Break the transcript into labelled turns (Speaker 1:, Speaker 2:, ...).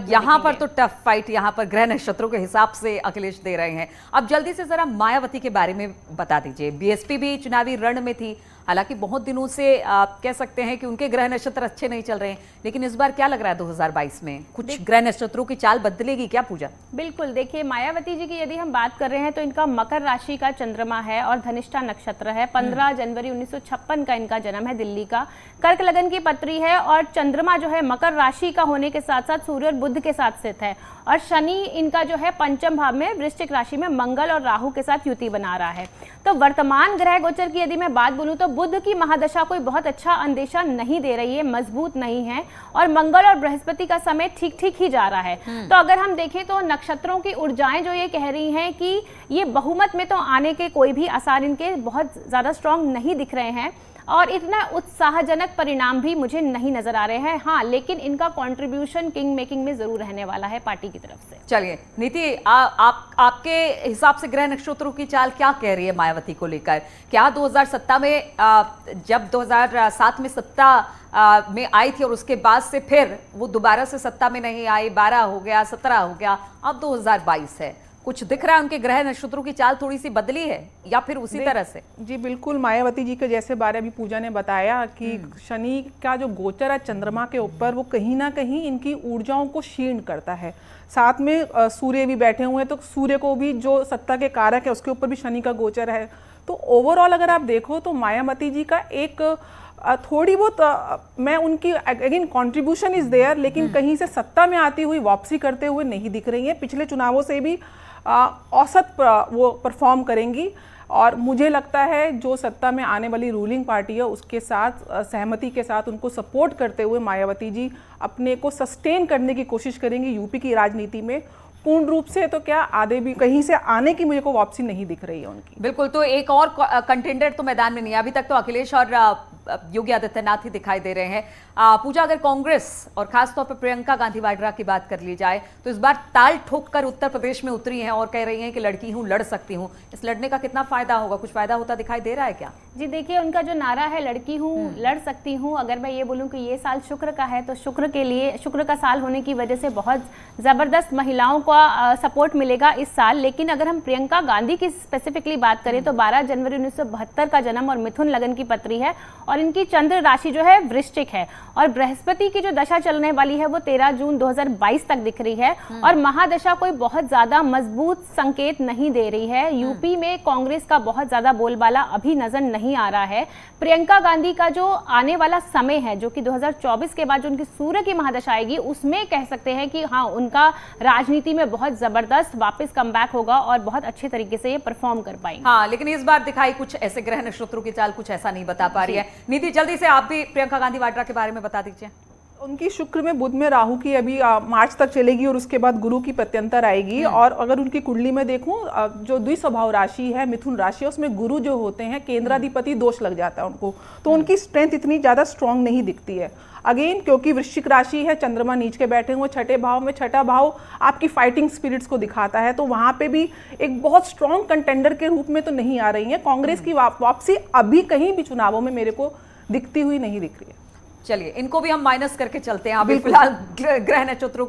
Speaker 1: यहाँ पर तो टफ फाइट यहाँ पर ग्रह नक्षत्रों के हिसाब से अखिलेश दे रहे हैं। अब जल्दी से जरा मायावती के बारे में बता दीजिए। बीएसपी भी चुनावी रण में थी, हालांकि बहुत दिनों से कह सकते हैं कि उनके ग्रह नक्षत्र अच्छे नहीं चल रहे हैं, लेकिन इस बार क्या लग रहा है 2022 में कुछ ग्रह नक्षत्रों की चाल बदलेगी क्या पूजा?
Speaker 2: बिल्कुल, देखिए मायावती जी की यदि हम बात कर रहे हैं तो इनका मकर राशि का चंद्रमा है और धनिष्ठा नक्षत्र है। 15 जनवरी 1956 का इनका जन्म है, दिल्ली का। कर्क लगन की पत्री है और चंद्रमा जो है मकर राशि का होने के साथ साथ सूर्य और बुध के साथ स्थित है, और शनि इनका जो है पंचम भाव में वृश्चिक राशि में मंगल और राहु के साथ युति बना रहा है। तो वर्तमान ग्रह गोचर की यदि मैं बात बोलूं तो बुध की महादशा कोई बहुत अच्छा अंदेशा नहीं दे रही है, मजबूत नहीं है, और मंगल और बृहस्पति का समय ठीक ठीक ही जा रहा है। तो अगर हम देखें तो नक्षत्रों की ऊर्जाएं जो ये कह रही हैं कि ये बहुमत में तो आने के कोई भी आसार इनके बहुत ज्यादा स्ट्रांग नहीं दिख रहे हैं, और इतना उत्साहजनक परिणाम भी मुझे नहीं नजर आ रहे हैं। हाँ, लेकिन इनका कंट्रीब्यूशन किंग मेकिंग में जरूर रहने वाला है पार्टी की तरफ से।
Speaker 1: चलिए नीति, आपके हिसाब से ग्रह नक्षत्रों की चाल क्या कह रही है मायावती को लेकर? क्या 2007 में जब 2007 में सत्ता में आई थी और उसके बाद से फिर वो दोबारा से सत्ता में नहीं आई, 12 हो गया, 17 हो गया, अब 2022 है, कुछ दिख रहा है उनके ग्रह नक्षत्रों की चाल थोड़ी सी बदली है या फिर उसी तरह से?
Speaker 3: जी बिल्कुल, मायावती जी के जैसे बारे अभी पूजा ने बताया कि शनि का जो गोचर है चंद्रमा के ऊपर, वो कहीं ना कहीं इनकी ऊर्जाओं को क्षीण करता है। साथ में सूर्य भी बैठे हुए हैं, तो सूर्य को भी जो सत्ता के कारक है उसके ऊपर भी शनि का गोचर है। तो ओवरऑल अगर आप देखो तो मायावती जी का एक थोड़ी बहुत मैं उनकी अगेन कंट्रीब्यूशन इज देयर, लेकिन कहीं से सत्ता में आती हुई वापसी करते हुए नहीं दिख रही है। पिछले चुनावों से भी औसत वो परफॉर्म करेंगी, और मुझे लगता है जो सत्ता में आने वाली रूलिंग पार्टी है उसके साथ सहमति के साथ उनको सपोर्ट करते हुए मायावती जी अपने को सस्टेन करने की कोशिश करेंगी यूपी की राजनीति में। पूर्ण रूप से तो क्या, आधे भी कहीं से आने की मुझे को वापसी नहीं दिख रही है उनकी।
Speaker 1: बिल्कुल, तो एक और कंटेंडर तो मैदान में नहीं है अभी तक, तो अखिलेश और योगी आदित्यनाथ ही दिखाई दे रहे हैं। पूजा, अगर कांग्रेस और खासतौर पर प्रियंका गांधी वाड्रा की बात कर ली जाए तो इस बार ताल ठोक कर उत्तर प्रदेश में उतरी हैं और कह रही हैं कि लड़की हूं, लड़ सकती हूं। इस लड़ने का कितना फायदा होगा, कुछ फायदा होता दिखाई दे रहा है क्या?
Speaker 2: जी देखिए, उनका जो नारा है लड़की हूँ लड़ सकती हूँ, अगर मैं ये बोलूँ कि ये साल शुक्र का है तो शुक्र के लिए, शुक्र का साल होने की वजह से बहुत जबरदस्त महिलाओं का सपोर्ट मिलेगा इस साल। लेकिन अगर हम प्रियंका गांधी की स्पेसिफिकली बात करें तो 12 जनवरी 1972 का जन्म और मिथुन लगन की पत्री है, और इनकी चंद्र राशि जो है वृश्चिक है, और बृहस्पति की जो दशा चलने वाली है वो 13 जून 2022 तक दिख रही है, और महादशा कोई बहुत ज्यादा मजबूत संकेत नहीं दे रही है। यूपी में कांग्रेस का बहुत ज्यादा बोलबाला अभी नजर नहीं आ रहा है। प्रियंका गांधी का जो आने वाला समय है, जो कि 2024 के बाद जो उनकी सूर्य की महादशा आएगी, उसमें कह सकते हैं कि हाँ, उनका राजनीति में बहुत जबरदस्त वापस कमबैक होगा और बहुत अच्छे तरीके से ये परफॉर्म कर पाएंगे।
Speaker 1: हाँ, लेकिन इस बार दिखाई कुछ ऐसे ग्रह नक्षत्रों की चाल कुछ ऐसा नहीं बता पा रही है। नीति, जल्दी से आप भी प्रियंका गांधी वाड्रा के बारे में बता दीजिए।
Speaker 3: उनकी शुक्र में बुध में राहु की अभी मार्च तक चलेगी और उसके बाद गुरु की प्रत्यंतर आएगी। और अगर उनकी कुंडली में देखूं, जो द्विस्वभाव राशि है मिथुन राशि, उसमें गुरु जो होते हैं केंद्राधिपति दोष लग जाता है उनको, तो उनकी स्ट्रेंथ इतनी ज्यादा स्ट्रांग नहीं दिखती है। अगेन क्योंकि वृश्चिक राशि है, चंद्रमा नीच के बैठे हुए छठे भाव में, छठा भाव आपकी फाइटिंग स्पिरिट्स को दिखाता है, तो वहां पे भी एक बहुत स्ट्रांग कंटेंडर के रूप में तो नहीं आ रही है। कांग्रेस की वापसी अभी कहीं भी चुनावों में मेरे को दिखती हुई नहीं दिख रही है।
Speaker 1: चलिए, इनको भी हम माइनस करके चलते हैं अभी फिलहाल ग्रह नक्षत्रों